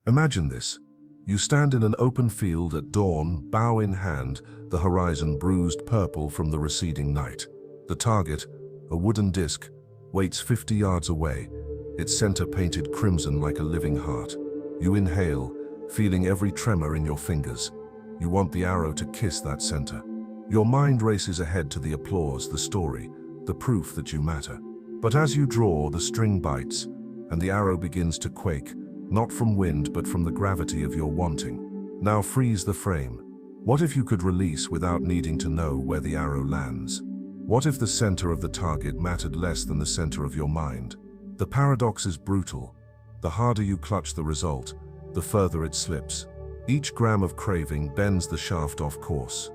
Imagine this. You stand in an open field at dawn, bow in hand, the horizon bruised purple from the receding night. The target, a wooden disc, waits 50 yards away, its center painted crimson like a living heart. You inhale, feeling every tremor in your fingers. You want the arrow to kiss that center. Your mind races ahead to the applause, the story, the proof that you matter. But as you draw, the string bites, and the arrow begins to quake, not from wind but from the gravity of your wanting. Now freeze the frame. What if you could release without needing to know where the arrow lands? What if the center of the target mattered less than the center of your mind? The paradox is brutal. The harder you clutch the result, the further it slips. Each gram of craving bends the shaft off course.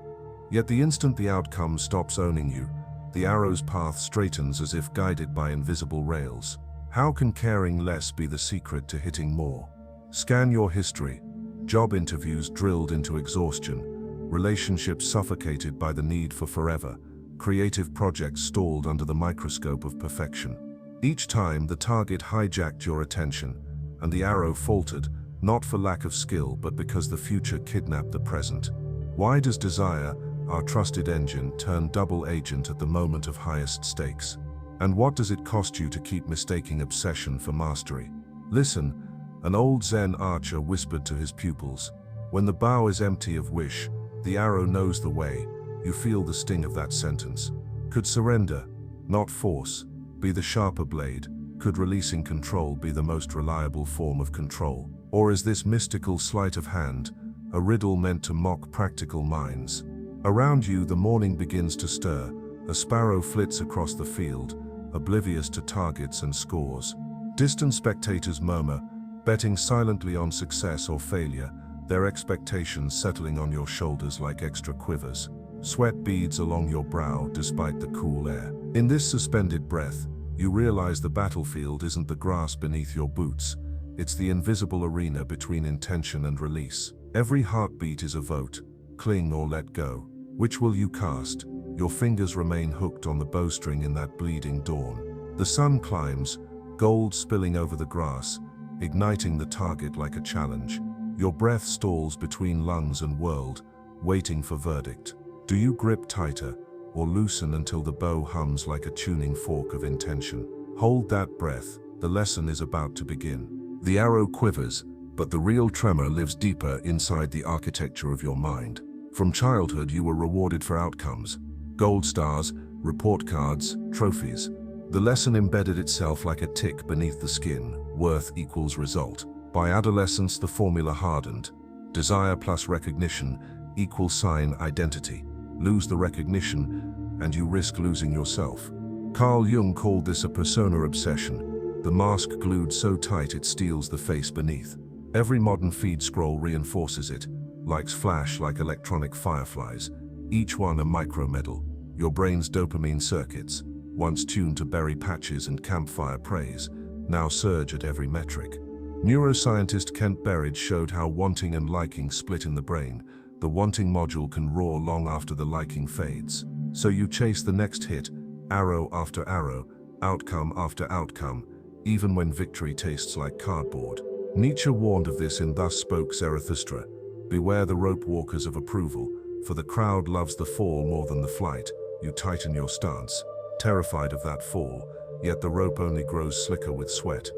Yet the instant the outcome stops owning you, the arrow's path straightens as if guided by invisible rails. How can caring less be the secret to hitting more? Scan your history. Job interviews drilled into exhaustion, relationships suffocated by the need for forever, creative projects stalled under the microscope of perfection. Each time the target hijacked your attention, and the arrow faltered, not for lack of skill but because the future kidnapped the present. Why does desire, our trusted engine, turn double agent at the moment of highest stakes? And what does it cost you to keep mistaking obsession for mastery? Listen, an old Zen archer whispered to his pupils, when the bow is empty of wish, the arrow knows the way. You feel the sting of that sentence. Could surrender, not force, be the sharper blade? Could releasing control be the most reliable form of control? Or is this mystical sleight of hand a riddle meant to mock practical minds? Around you the morning begins to stir. A sparrow flits across the field, oblivious to targets and scores. Distant spectators murmur, betting silently on success or failure, their expectations settling on your shoulders like extra quivers. Sweat beads along your brow despite the cool air. In this suspended breath, you realize the battlefield isn't the grass beneath your boots. It's the invisible arena between intention and release. Every heartbeat is a vote. Cling or let go. Which will you cast? Your fingers remain hooked on the bowstring in that bleeding dawn. The sun climbs, gold spilling over the grass, igniting the target like a challenge. Your breath stalls between lungs and world, waiting for verdict. Do you grip tighter, or loosen until the bow hums like a tuning fork of intention? Hold that breath, the lesson is about to begin. The arrow quivers, but the real tremor lives deeper inside the architecture of your mind. From childhood you were rewarded for outcomes. Gold stars, report cards, trophies. The lesson embedded itself like a tick beneath the skin. Worth equals result. By adolescence the formula hardened. Desire plus recognition equals sign identity. Lose the recognition, and you risk losing yourself. Carl Jung called this a persona obsession, the mask glued so tight it steals the face beneath. Every modern feed scroll reinforces it. Likes flash like electronic fireflies, each one a micro-medal. Your brain's dopamine circuits, once tuned to berry patches and campfire praise, now surge at every metric. Neuroscientist Kent Berridge showed how wanting and liking split in the brain. The wanting module can roar long after the liking fades. So you chase the next hit, arrow after arrow, outcome after outcome, even when victory tastes like cardboard. Nietzsche warned of this in Thus Spoke Zarathustra. Beware the rope walkers of approval, for the crowd loves the fall more than the flight. You tighten your stance, terrified of that fall, yet the rope only grows slicker with sweat.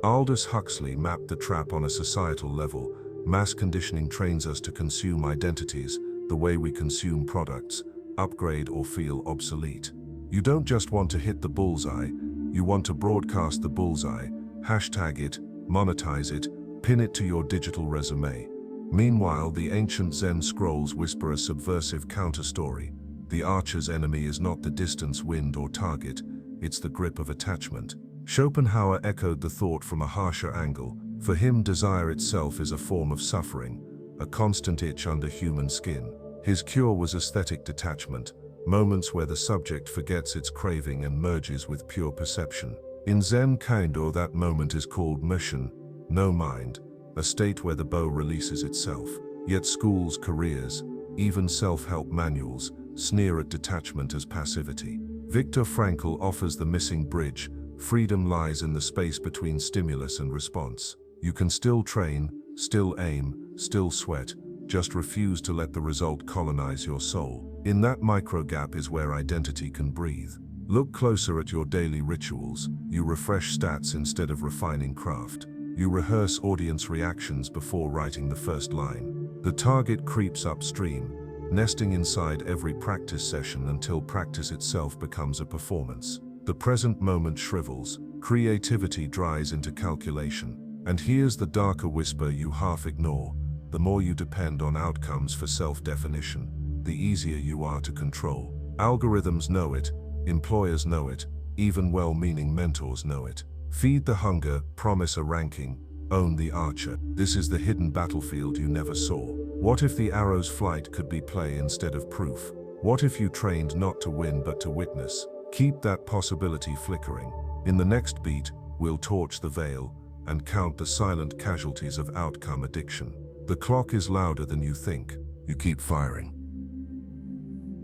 Aldous Huxley mapped the trap on a societal level. Mass conditioning trains us to consume identities the way we consume products, upgrade or feel obsolete. You don't just want to hit the bullseye, you want to broadcast the bullseye, hashtag it, monetize it, pin it to your digital resume. Meanwhile, the ancient Zen scrolls whisper a subversive counter-story. The archer's enemy is not the distance, wind, or target, it's the grip of attachment. Schopenhauer echoed the thought from a harsher angle. For him, desire itself is a form of suffering, a constant itch under human skin. His cure was aesthetic detachment, moments where the subject forgets its craving and merges with pure perception. In Zen Kaindo, that moment is called mushin, no mind, a state where the bow releases itself. Yet schools, careers, even self-help manuals sneer at detachment as passivity. Viktor Frankl offers the missing bridge. Freedom lies in the space between stimulus and response. You can still train, Still aim, still sweat, just refuse to let the result colonize your soul. In that micro gap is where identity can breathe. Look closer at your daily rituals. You refresh stats instead of refining craft. You rehearse audience reactions before writing the first line. The target creeps upstream, nesting inside every practice session until practice itself becomes a performance. The present moment shrivels, creativity dries into calculation. And here's the darker whisper you half ignore. The more you depend on outcomes for self-definition, the easier you are to control. Algorithms know it, employers know it, even well-meaning mentors know it. Feed the hunger, promise a ranking, own the archer. This is the hidden battlefield you never saw. What if the arrow's flight could be play instead of proof? What if you trained not to win but to witness? Keep that possibility flickering. In the next beat, we'll torch the veil and count the silent casualties of outcome addiction. The clock is louder than you think. You keep firing.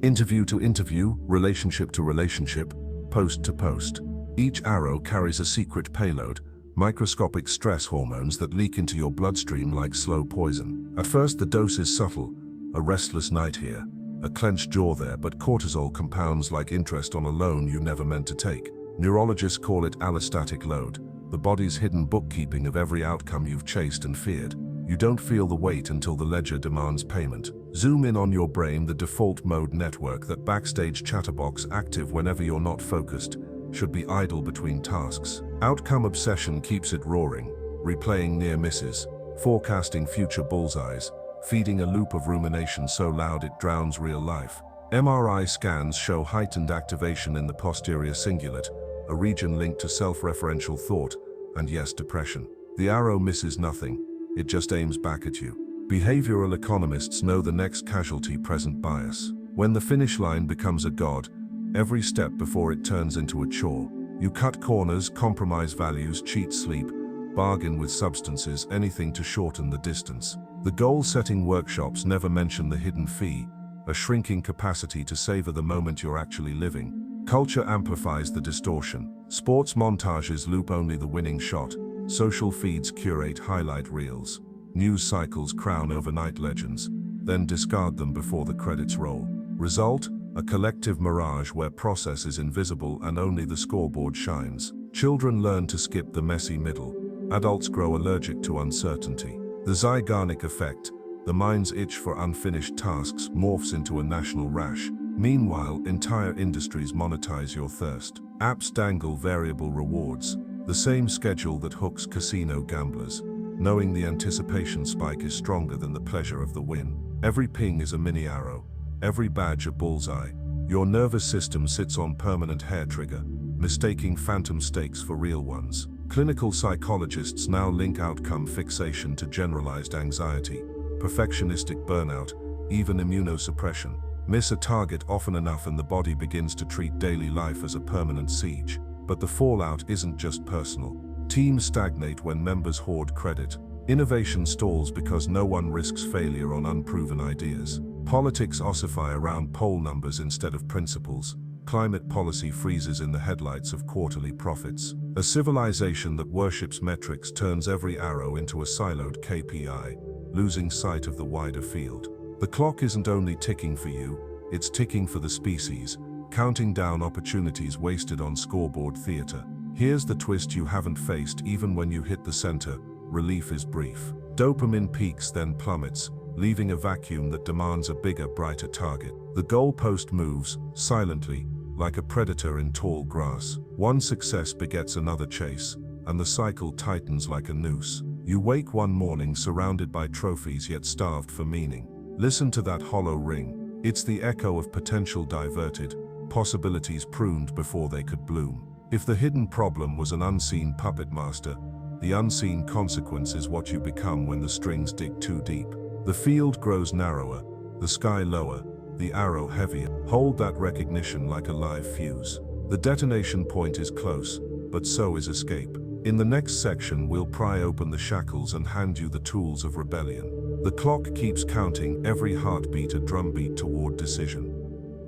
Interview to interview, relationship to relationship, post to post. Each arrow carries a secret payload, microscopic stress hormones that leak into your bloodstream like slow poison. At first the dose is subtle, a restless night here, a clenched jaw there, but cortisol compounds like interest on a loan you never meant to take. Neurologists call it allostatic load, the body's hidden bookkeeping of every outcome you've chased and feared. You don't feel the weight until the ledger demands payment. Zoom in on your brain, the default mode network, that backstage chatterbox active whenever you're not focused, should be idle between tasks. Outcome obsession keeps it roaring, replaying near misses, forecasting future bullseyes, feeding a loop of rumination so loud it drowns real life. MRI scans show heightened activation in the posterior cingulate, a region linked to self-referential thought, and yes, depression. The arrow misses nothing. It just aims back at you. Behavioral economists know the next casualty: present bias. When the finish line becomes a god, every step before it turns into a chore. You cut corners, compromise values, cheat sleep, bargain with substances, anything to shorten the distance. The goal-setting workshops never mention the hidden fee, a shrinking capacity to savor the moment you're actually living. Culture amplifies the distortion. Sports montages loop only the winning shot. Social feeds curate highlight reels. News cycles crown overnight legends, then discard them before the credits roll. Result? A collective mirage where process is invisible and only the scoreboard shines. Children learn to skip the messy middle. Adults grow allergic to uncertainty. The Zeigarnik effect, the mind's itch for unfinished tasks, morphs into a national rash. Meanwhile, entire industries monetize your thirst. Apps dangle variable rewards, the same schedule that hooks casino gamblers, knowing the anticipation spike is stronger than the pleasure of the win. Every ping is a mini arrow, every badge a bullseye. Your nervous system sits on permanent hair trigger, mistaking phantom stakes for real ones. Clinical psychologists now link outcome fixation to generalized anxiety, perfectionistic burnout, even immunosuppression. Miss a target often enough and the body begins to treat daily life as a permanent siege. But the fallout isn't just personal. Teams stagnate when members hoard credit. Innovation stalls because no one risks failure on unproven ideas. Politics ossify around poll numbers instead of principles. Climate policy freezes in the headlights of quarterly profits. A civilization that worships metrics turns every arrow into a siloed KPI, losing sight of the wider field. The clock isn't only ticking for you, it's ticking for the species, counting down opportunities wasted on scoreboard theater. Here's the twist you haven't faced. Even when you hit the center, relief is brief. Dopamine peaks, then plummets, leaving a vacuum that demands a bigger, brighter target. The goalpost moves, silently, like a predator in tall grass. One success begets another chase, and the cycle tightens like a noose. You wake one morning surrounded by trophies yet starved for meaning. Listen to that hollow ring. It's the echo of potential diverted, possibilities pruned before they could bloom. If the hidden problem was an unseen puppet master, the unseen consequence is what you become when the strings dig too deep. The field grows narrower, the sky lower, the arrow heavier. Hold that recognition like a live fuse. The detonation point is close, but so is escape. In the next section, we'll pry open the shackles and hand you the tools of rebellion. The clock keeps counting, every heartbeat a drumbeat toward decision.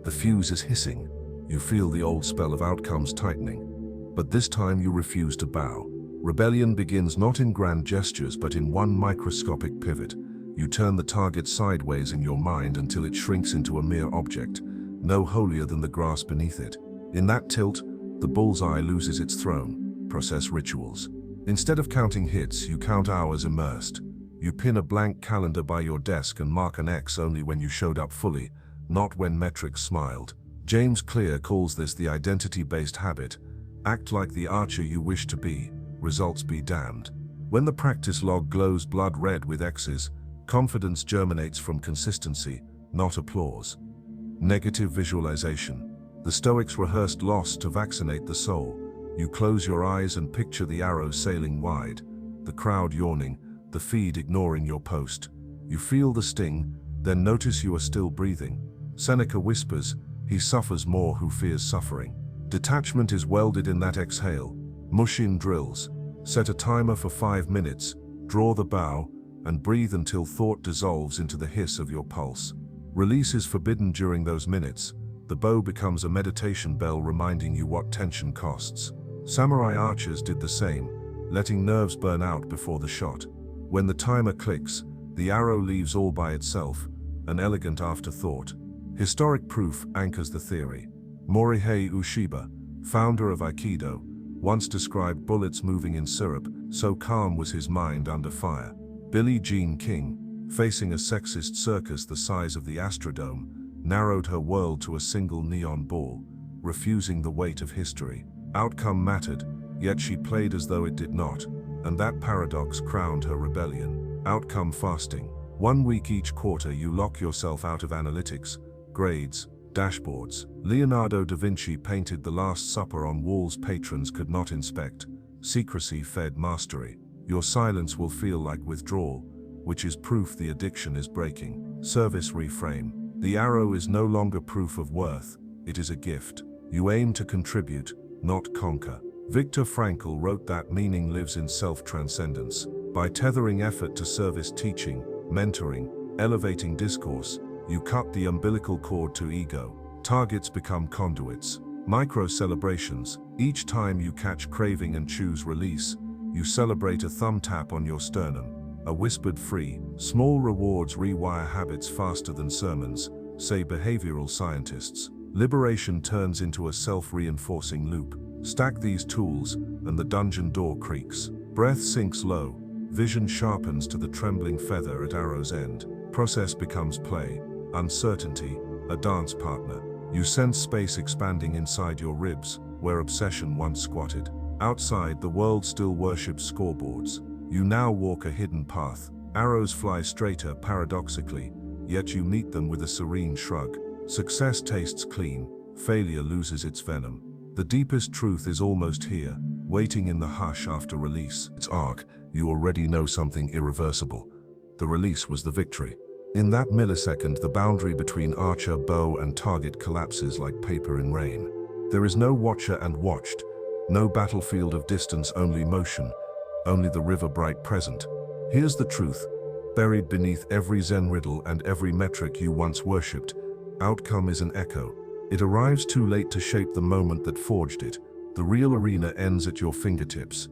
The fuse is hissing. You feel the old spell of outcomes tightening. But this time you refuse to bow. Rebellion begins not in grand gestures but in one microscopic pivot. You turn the target sideways in your mind until it shrinks into a mere object, no holier than the grass beneath it. In that tilt, the bullseye loses its throne. Process rituals. Instead of counting hits, you count hours immersed. You pin a blank calendar by your desk and mark an X only when you showed up fully, not when metrics smiled. James Clear calls this the identity-based habit. Act like the archer you wish to be, results be damned. When the practice log glows blood red with X's, confidence germinates from consistency, not applause. Negative visualization. The Stoics rehearsed loss to vaccinate the soul. You close your eyes and picture the arrow sailing wide, the crowd yawning, the feed ignoring your post. You feel the sting, then notice you are still breathing. Seneca whispers, "He suffers more who fears suffering." Detachment is welded in that exhale. Mush in drills. Set a timer for 5 minutes, draw the bow, and breathe until thought dissolves into the hiss of your pulse. Release is forbidden during those minutes. The bow becomes a meditation bell reminding you what tension costs. Samurai archers did the same, letting nerves burn out before the shot. When the timer clicks, the arrow leaves all by itself, an elegant afterthought. Historic proof anchors the theory. Morihei Ueshiba, founder of Aikido, once described bullets moving in syrup, so calm was his mind under fire. Billie Jean King, facing a sexist circus the size of the Astrodome, narrowed her world to a single neon ball, refusing the weight of history. Outcome mattered, yet she played as though it did not, and that paradox crowned her rebellion. Outcome fasting. 1 week each quarter you lock yourself out of analytics, grades, dashboards. Leonardo da Vinci painted the Last Supper on walls patrons could not inspect. Secrecy fed mastery. Your silence will feel like withdrawal, which is proof the addiction is breaking. Service reframe. The arrow is no longer proof of worth, it is a gift. You aim to contribute, not conquer. Viktor Frankl wrote that meaning lives in self-transcendence. By tethering effort to service teaching, mentoring, elevating discourse, you cut the umbilical cord to ego. Targets become conduits. Micro-celebrations. Each time you catch craving and choose release, you celebrate a thumb tap on your sternum, a whispered free. Small rewards rewire habits faster than sermons, say behavioral scientists. Liberation turns into a self-reinforcing loop. Stack these tools, and the dungeon door creaks. Breath sinks low, vision sharpens to the trembling feather at arrow's end. Process becomes play, uncertainty, a dance partner. You sense space expanding inside your ribs, where obsession once squatted. Outside, the world still worships scoreboards. You now walk a hidden path. Arrows fly straighter paradoxically, yet you meet them with a serene shrug. Success tastes clean, failure loses its venom. The deepest truth is almost here, waiting in the hush after release. Its arc, you already know something irreversible. The release was the victory. In that millisecond, the boundary between archer, bow, and target collapses like paper in rain. There is no watcher and watched, no battlefield of distance, only motion, only the river bright present. Here's the truth, buried beneath every Zen riddle and every metric you once worshipped. Outcome is an echo. It arrives too late to shape the moment that forged it. The real arena ends at your fingertips.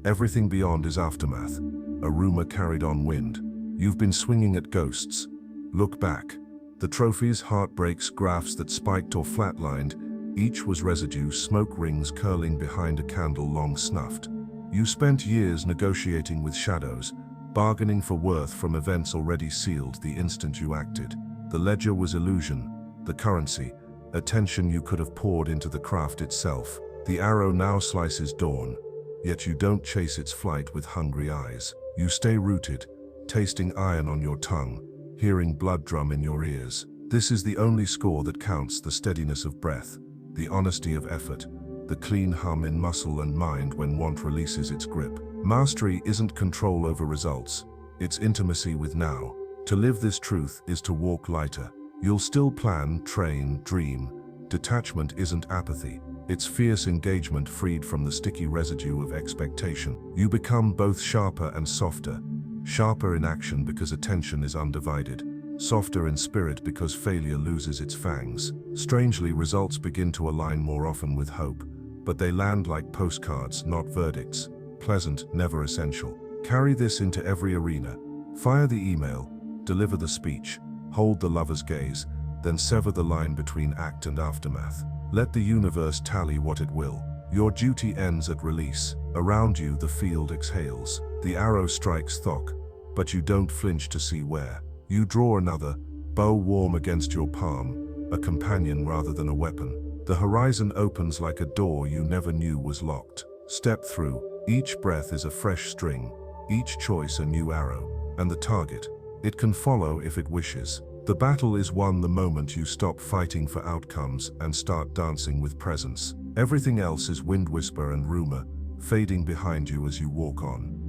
Everything beyond is aftermath, a rumor carried on wind. You've been swinging at ghosts. Look back. The trophies, heartbreaks, graphs that spiked or flatlined, each was residue, smoke rings curling behind a candle long snuffed. You spent years negotiating with shadows, bargaining for worth from events already sealed the instant you acted. The ledger was illusion, the currency, attention you could have poured into the craft itself. The arrow now slices dawn, yet you don't chase its flight with hungry eyes. You stay rooted, tasting iron on your tongue, hearing blood drum in your ears. This is the only score that counts, the steadiness of breath, the honesty of effort, the clean hum in muscle and mind when want releases its grip. Mastery isn't control over results, it's intimacy with now. To live this truth is to walk lighter. You'll still plan, train, dream. Detachment isn't apathy, it's fierce engagement freed from the sticky residue of expectation. You become both sharper and softer. Sharper in action because attention is undivided. Softer in spirit because failure loses its fangs. Strangely, results begin to align more often with hope, but they land like postcards, not verdicts. pleasant, never essential. Carry this into every arena. Fire the email, deliver the speech, hold the lover's gaze, then sever the line between act and aftermath. Let the universe tally what it will. Your duty ends at release. Around you, the field exhales. The arrow strikes Stoic, but you don't flinch to see where. You draw another, bow warm against your palm, a companion rather than a weapon. The horizon opens like a door you never knew was locked. Step through. Each breath is a fresh string, each choice a new arrow. And the target, it can follow if it wishes. The battle is won the moment you stop fighting for outcomes and start dancing with presence. Everything else is wind whisper and rumor, fading behind you as you walk on.